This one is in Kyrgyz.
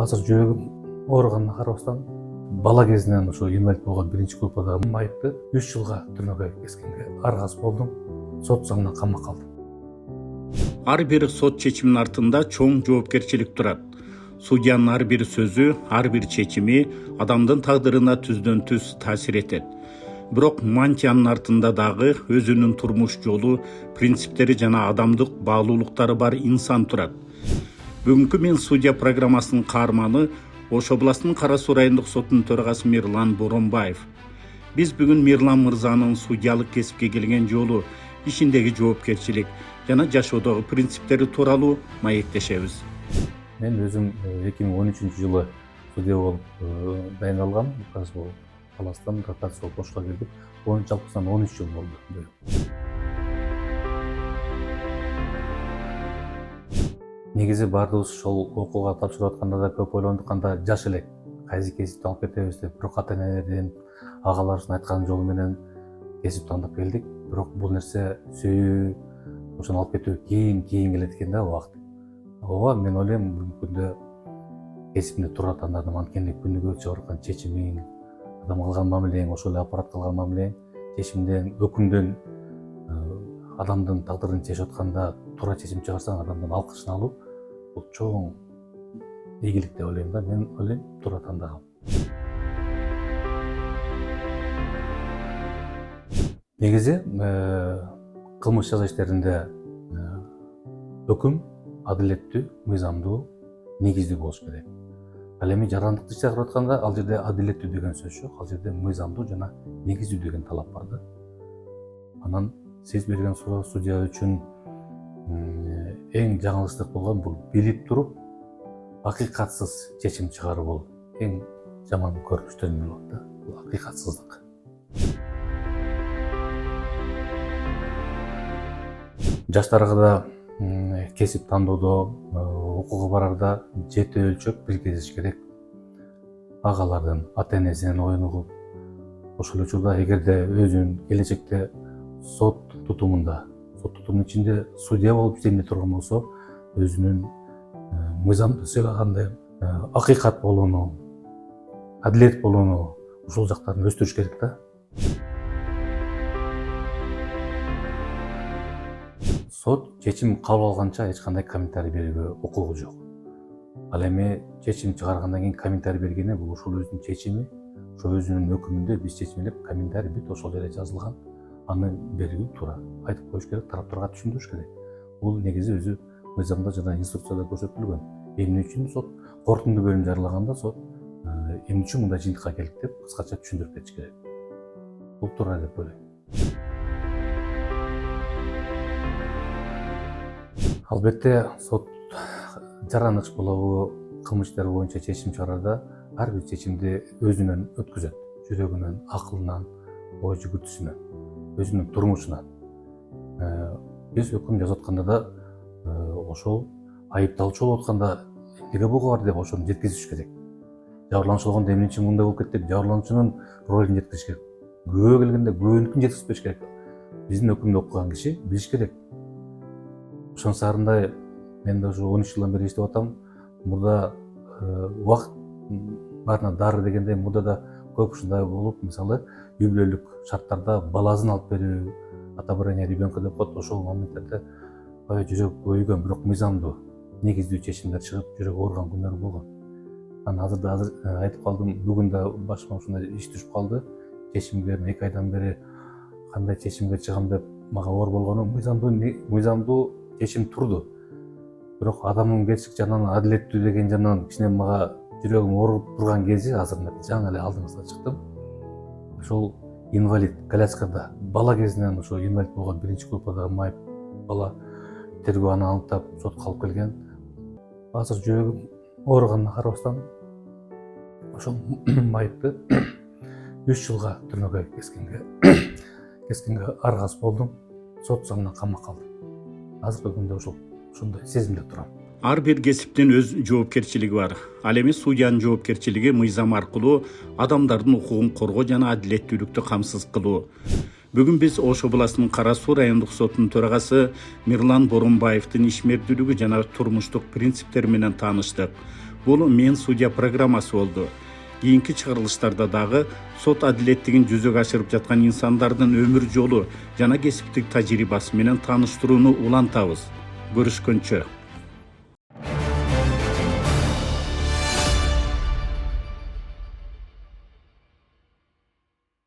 азыр жүрөгүм ооруганына карабастан бала кезинен ошо инвалид болгон биринчи группадагы майыпты 3 жылга түрмөгө кескенге аргасыз болдум. Сот заңынан камакка алдым. Ар бир сот чечиминин артында чоң жоопкерчилик турат. Судьянын ар бир сөзү, ар бир чечими адамдын тагдырына түздөн түз таасир этет. Бирок мантиянын артында дагы өзүнүн турмуш жолу, принциптери жана адамдык баалуулуктары бар инсан турат. Бүгүнкү мен судья программасынын каарманы Ош областынын Кара Суу райондук сотунун төрагасы Мирлан Боронбаев. Биз бүгүн Мирлан мырзанын судьялык кесипке келген жолу, ишиндеги жоопкерчилик жана жашоодогу принциптери тууралуу маектешебиз. Мен өзүм 2013-жылы судья болуп дайындалгам. Кара Суу қаласынан Кара Суу Ошко келдик. Жалпысынан 13 жыл болду. Негизи баардыгыбыз ошол окууга тапшырып атканда да көп ойлондук, анда жаш элек кайсы кесипти алып кетебиз деп, бирок ата-энелерден, агаларыбыздын айткан жолу менен кесип тандап келдик. Бирок бул нерсе сүйүү, ошону алып кетүү кийин келет экен да убакыт. Ооба, мен ойлойм бүгүнкү күндө кесибимди туура тандадым. Анткени күнүгө чыгарып аткан чечимиң, адамга кылган мамилең, ошол эле аппаратка кылган мамилең, чечимден, өкүмдөн адамдын тагдырын чечип атканда туура чечим чыгарсаң, адамдын алкышын алуу бул чоң ийгилик деп ойлойм да. Мен ойлойм туура тандагам. Негизи кылмыш жаза иштеринде өкүм адилеттүү, мыйзамдуу, негиздүү болуш керек. Ал эми жарандыкты чыгарып атканда ал жерде адилеттүү деген сөз жок, ал жерде мыйзамдуу жана негиздүү деген талап бар да. Анан сиз берген суроо судья үчүн эң жаңылыштык болгон бул билип туруп акыйкатсыз чечим чыгаруу бул эң жаман көрүнүштөрдүн бири болот да. Бул акыйкатсыздык. Жаштарга да кесип тандоодо, окууга барарда жети өлчөп бир кезиш керек. Агалардын, ата-энесинен оюн угуп, ошол учурда эгерде өзүнүн келечекте сот тутумунун ичинде судья болуп иштемей турган болсо, өзүнүн мыйзамды сыйлагандай акыйкат болууну, адилет болууну, ушул жактарын өстүрүш керек да. Сот чечим кабыл алганча эч кандай комментарий берүүгө укугу жок. Ал эми чечим чыгаргандан кийин комментарий бергене бул ошол өзүнүн чечими, ошо өзүнүн өкүмүндө биз чечимелеп комментарий бүт ошол жерде жазылган. Аны берүү туура айтып коюш керек, тараптарга түшүндүрүш керек. Бул негизи өзү мыйзамда жана инструкцияда көрсөтүлгөн. Эмне үчүн сот корутунду бөлүм жарыялаганда сот эмне үчүн мындай жыйынтыкка келдик деп кыскача түшүндүрүп кетиш керек. Бул туура деп ойлойм. Албетте сот жараныч болобу, кылмыш иштери боюнча чечим чыгарарда ар бир чечимди өзүнөн өткүзөт. Жүрөгүнөн, акылынан, ой жүгүртүсүнөн, өзүнүн турмушунан. Биз өкүм жазып атканда да ошол айыпталуучу болуп атканда эмнеге бугу бар деп ошону жеткизиш керек. Жабырлануучу болгондо эмне үчүн мындай болуп кетти деп жабырлануучунун ролун жеткизиш керек. Күбөгө келгенде күбөнүкүн жеткизбеш керек. Биздин өкүмдү окуган киши билиш керек. Ошон сарындай мен да ушу 13 жылдан бери иштеп атам. Мурда убакыт баарына дары дегендей, мурда да көп ушундай болуп, мисалы үй бүлөлүк шарттарда баласын алып берүү, отобрание ребенка деп коет, ошол моменттерде жүрөк көйгөн, бирок мыйзамдуу, негиздүү чечимдер чыгып, жүрөк ооруган күндөр болгон. Анан азыр айтып калдым, бүгүн да башыма ушундай иш түшүп калды. Чечимге 2 айдан бери кандай чечимге чыгам деп мага оор болгону, мыйзамдуу чечим турду. Бирок адамдын кетишик жанынан адилеттүү деген жанынан кичине мага жүрөгүм ооруп турган кези азыр жаңы эле алдыңызга чыктым. Ошол инвалид коляскада бала кезинен ошо инвалид болгон биринчи группадагы майып бала тергөө аны аныктап сотко алып келген. Азыр жүрөгүм ооруганына карабастан ошол майыпты 3 жылга түрмөгө кескенге аргасыз болдум. Сот заңынан камакка алдым. Азыркы күндө ошондой сезимде турам. Ар бир кесиптин өз жоопкерчилиги бар. Ал эми судьянын жоопкерчилиги мыйзам аркылуу адамдардын укугун коргоо жана адилеттүүлүктү камсыз кылуу. Бүгүн биз Ош областынын Кара Суу райондук сотунун төрагасы Мирлан Боронбаевдин ишмердүүлүгү жана турмуштук принциптери менен тааныштык. Бул Мен судья программасы болду. Кийинки чыгарылыштарда дагы сот адилеттигин жүзөгө ашырып жаткан инсандардын өмүр жолу жана кесиптик тажрыйбасы менен тааныштырууну улантабыз. Көрүшкөнчө.